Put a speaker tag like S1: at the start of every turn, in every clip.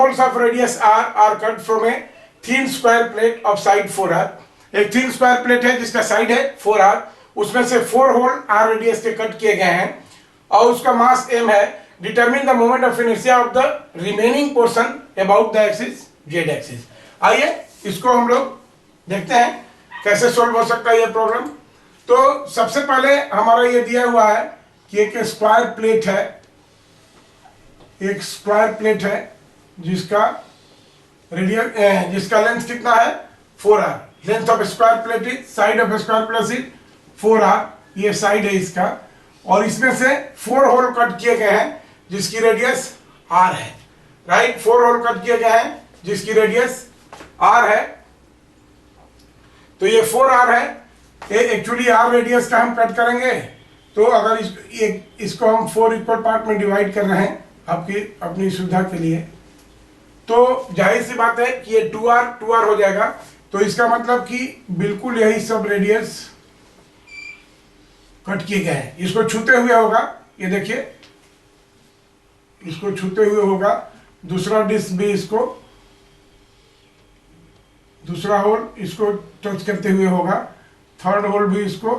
S1: holes of radius r are cut from a thin square plate of side 4r। एक thin square plate है जिसका side है 4r, उसमें से 4 whole r radius के cut किए गए हैं और उसका मास m है। Determine the moment of inertia of the remaining portion about the axis z axis. आइए इसको हम लोग देखते हैं कैसे सोल्व हो सकता है ये प्रॉब्लम। तो सबसे पहले हमारा ये दिया हुआ है कि एक स्क्वायर प्लेट है, एक स्क्वायर प्लेट है जिसका रेडियस जिसका लेंथ कितना है 4r। Length of square plate is side of square plus is 4r, ये साइड है इसका, और इसमें से 4 होल कट किए गए हैं जिसकी रेडियस r है। राइट, 4 होल कट किए गए हैं जिसकी रेडियस r है। तो ये 4r है, ये एक्चुअली r रेडियस का हम कट करेंगे। तो अगर इसको हम 4 इक्वल पार्ट में डिवाइड कर रहे हैं आपकी अपनी सुविधा के लिए, तो जाहिर सी बात है कि ये 2r हो जाएगा। तो इसका मतलब कि बिल्कुल यही सब रेडियस कट किए गए हैं। इसको छूते हुए होगा, ये देखिए इसको छूते हुए होगा। दूसरा डिस्क भी इसको, दूसरा होल इसको टच करते हुए होगा, थर्ड होल भी इसको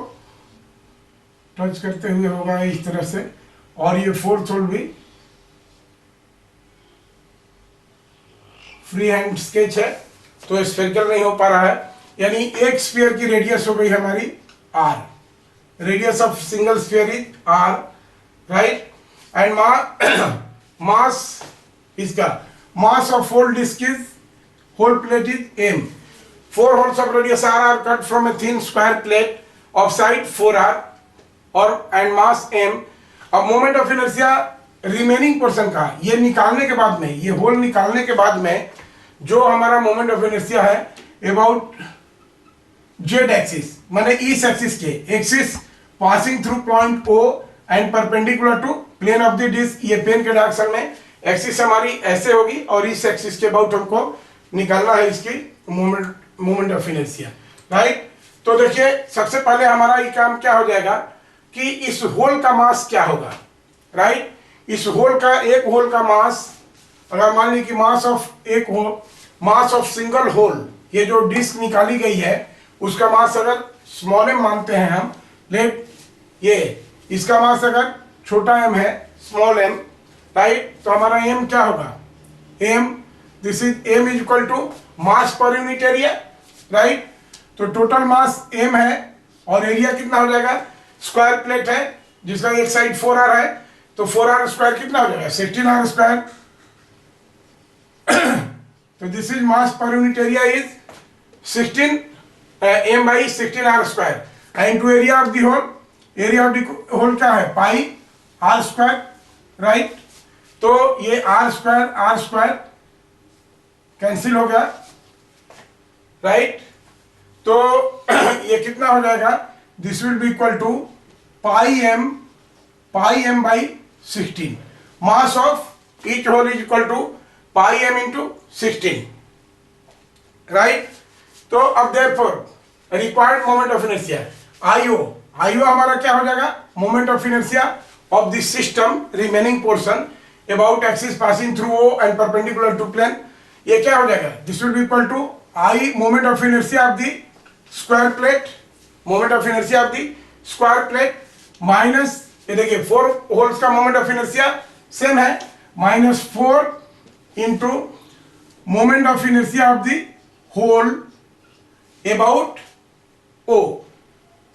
S1: टच करते हुए होगा इस तरह से, और ये फोर्थ होल भी। फ्री हैंड स्केच है तो स्फेरिकल नहीं हो पा रहा है, यानी एक स्फीयर की रेडियस हो गई हमारी r। Radius of single sphere is r, right. And mass इसका mass of whole disc is whole plate is m। 4 holes of radius r are cut from a thin square plate of side 4r और and mass m। अब moment of inertia remaining portion का, ये निकालने के बाद में, ये whole निकालने के बाद में जो हमारा मोमेंट ऑफ इनर्शिया है अबाउट z एक्सिस, माने इस एक्सिस के axis passing through point o and perpendicular to plane of the disc. ये पेन के डायरेक्शन में एक्सिस हमारी ऐसे होगी और इस एक्सिस के अबाउट हमको निकालना है इसकी मोमेंट ऑफ इनर्शिया, राइट। तो देखिए सबसे पहले हमारा ये काम क्या हो जाएगा कि इस होल का मास क्या होगा, राइट। इस होल का, एक होल का मास, अगर मान ली कि मास ऑफ एक hole, mass of single hole, ये जो डिस्क निकाली गई है उसका मास अगर स्मॉल m मानते हैं हम, लेट ये इसका मास अगर छोटा m है, स्मॉल m, राइट, तो हमारा m क्या होगा, m this is m is equal to mass per unit area, right. तो टोटल मास m है और एरिया कितना हो जाएगा, स्क्वायर प्लेट है जिसका एक साइड 4r है, तो 4r स्क्वायर कितना हो जाएगा 16r स्क्वायर। तो this is mass per unit area is 16 m by 16r square and to area of the hole, area of the hole क्या है पाई r स्क्वायर, राइट। तो ये r स्क्वायर कैंसिल हो गया, राइट। तो ये कितना हो जाएगा, this will be equal to pi m by 16। Mass of each hole is equal to pi m into 16, right. तो अब therefore required moment of inertia IO हमारा क्या हो जाएगा, moment of inertia of this system remaining portion about axis passing through O and perpendicular to plane. ये क्या हो जाएगा, this will be equal to I moment of inertia of the square plate, moment of inertia of the square plate minus, ये देखिए 4 holes का moment of inertia same है, -4 into moment of inertia of the hole about O।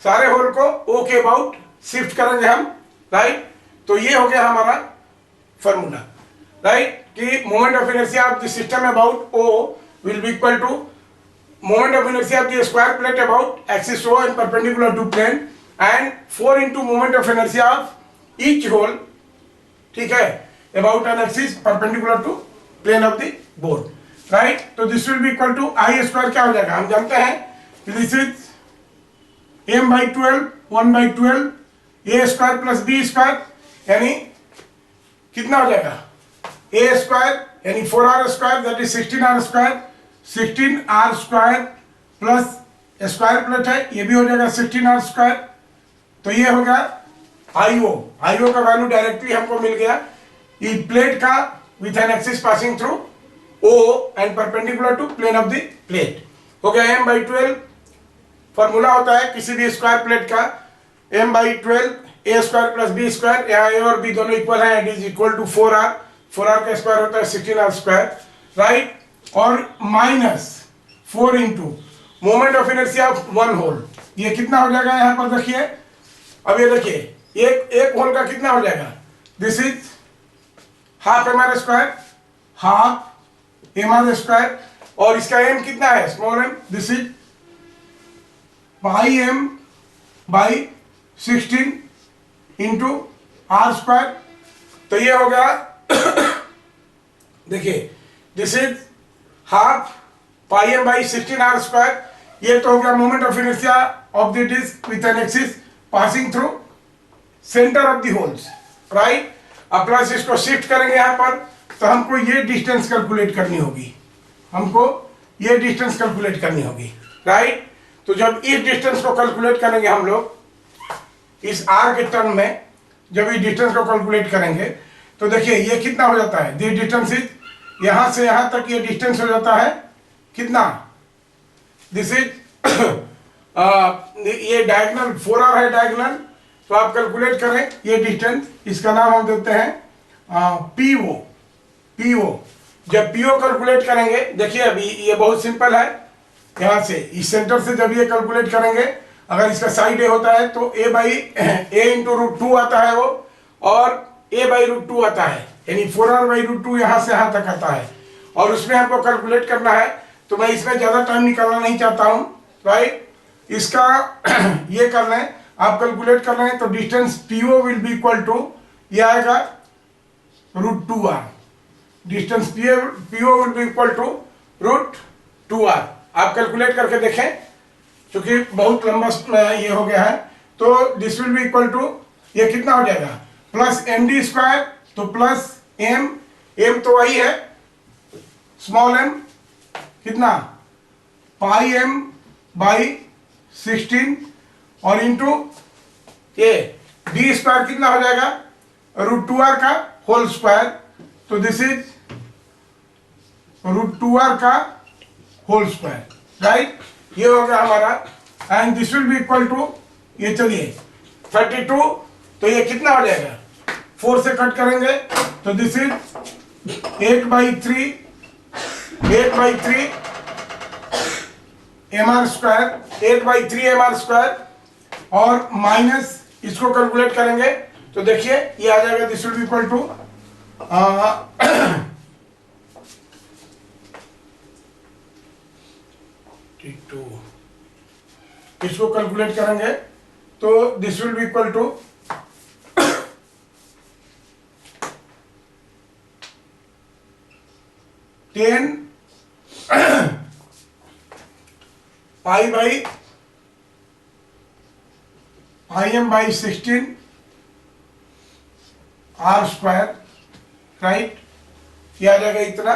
S1: सारे hole को O के about shift करेंगे हम, right. तो ये हो गया हमारा फॉर्मूला, राइट, कि moment of inertia of the system about O will be equal to moment of inertia of the square plate about axis O and perpendicular to plane and 4 into moment of inertia of each hole, ठीक है, about an axis perpendicular to plane of the board, right। तो this will be equal to I square क्या हो जाएगा, हम जानते हैं कि this is m by 12 1 by 12 a square plus b square, यानी कितना हो जाएगा a square यानी 4r square that is 16r square, 16r square plus square plate है, ये भी हो जाएगा 16r स्क्वायर। तो ये हो गया IO का वैल्यू डायरेक्टली हमको मिल गया, ये प्लेट का with an axis passing through O and perpendicular to plane of the plate. हो गया m by 12. फॉर्मूला होता है किसी भी स्क्वायर प्लेट का m by 12 a square plus b square, यहाँ a और b दोनों इक्वल है, it is equal to 4r. 4r का स्क्वायर होता है 16r स्क्वायर, राइट. और minus 4 into moment of inertia of one hole. ये कितना हो जाएगा यहाँ पर देखिए. अब ये देखिए एक होल का कितना हो जाएगा. This is half M R square, half M R square. और इसका एम कितना है, small M. This is pi M by 16 into R square. तो ये हो गया देखिए this is half pi M by 16 R square. ये तो हो गया moment of inertia of the disc with an axis passing through centre of the holes, right. अब प्लस इसको शिफ्ट करेंगे यहाँ पर, तो हमको ये डिस्टेंस कैलकुलेट करनी होगी, हमको ये डिस्टेंस कैलकुलेट करनी होगी, राइट. तो जब इस डिस्टेंस को कैलकुलेट करेंगे हम लोग इस आर के टर्म में, जब इस डिस्टेंस को कैलकुलेट करेंगे तो देखिए ये कितना हो जाता है. दिस डिस्टेंस इज यहां से यहां तक ये डिस्टेंस हो जाता है कितना. दिस इज ये डायगोनल 4r है डायगोनल. तो आप कैलकुलेट करें ये डिस्टेंस, इसका नाम हम देते हैं PO. PO जब PO कैलकुलेट करेंगे, देखिए अभी ये बहुत सिंपल है. यहाँ से इस सेंटर से जब ये कैलकुलेट करेंगे, अगर इसका साइड ए होता है तो a by a into root 2 आता है वो, और a बाई रूट 2 आता है, यानी 4r बाई रूट 2 यहाँ से यहाँ तक आता है. और उसमें हमको कैलकुलेट करना है, तो मैं इसमें ज़्यादा टाइम निकालना नहीं चाहता हूँ, राइट. इसका ये कर लें, आप कैलकुलेट कर लें तो distance PO will be equal to, ये आएगा root 2r. Distance PO will be equal to root 2r. आप कैलकुलेट करके देखें, क्योंकि बहुत लंबा ये हो गया है. तो this will be equal to, ये कितना हो जाएगा, प्लस md स्क्वायर, तो प्लस m तो वही है स्मॉल m, कितना पाई m बाई 16 और इंटू ये d स्क्वायर कितना हो जाएगा रूट 2r का होल स्क्वायर. तो दिस इज रूट 2r का होल स्क्वायर, राइट. ये हो गया हमारा. And this will be equal to, ये चलिए 32. तो ये कितना हो जाएगा, 4 से कट करेंगे तो this is 8/3 mr square, 8/3 mr square. और माइनस इसको कैलकुलेट करेंगे तो देखिए ये आ जाएगा, this will be equal to इसको कैलकुलेट करेंगे तो this will be equal to 10 pi by m by 16 r square, right. ये आ जाएगा इतना.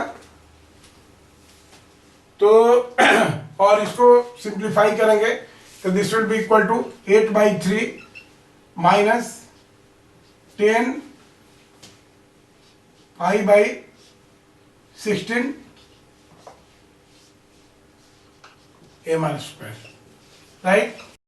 S1: तो और इसको सिंप्लीफाई करेंगे तो this will be equal to 8/3 minus 10 pi by 16 mr square, right.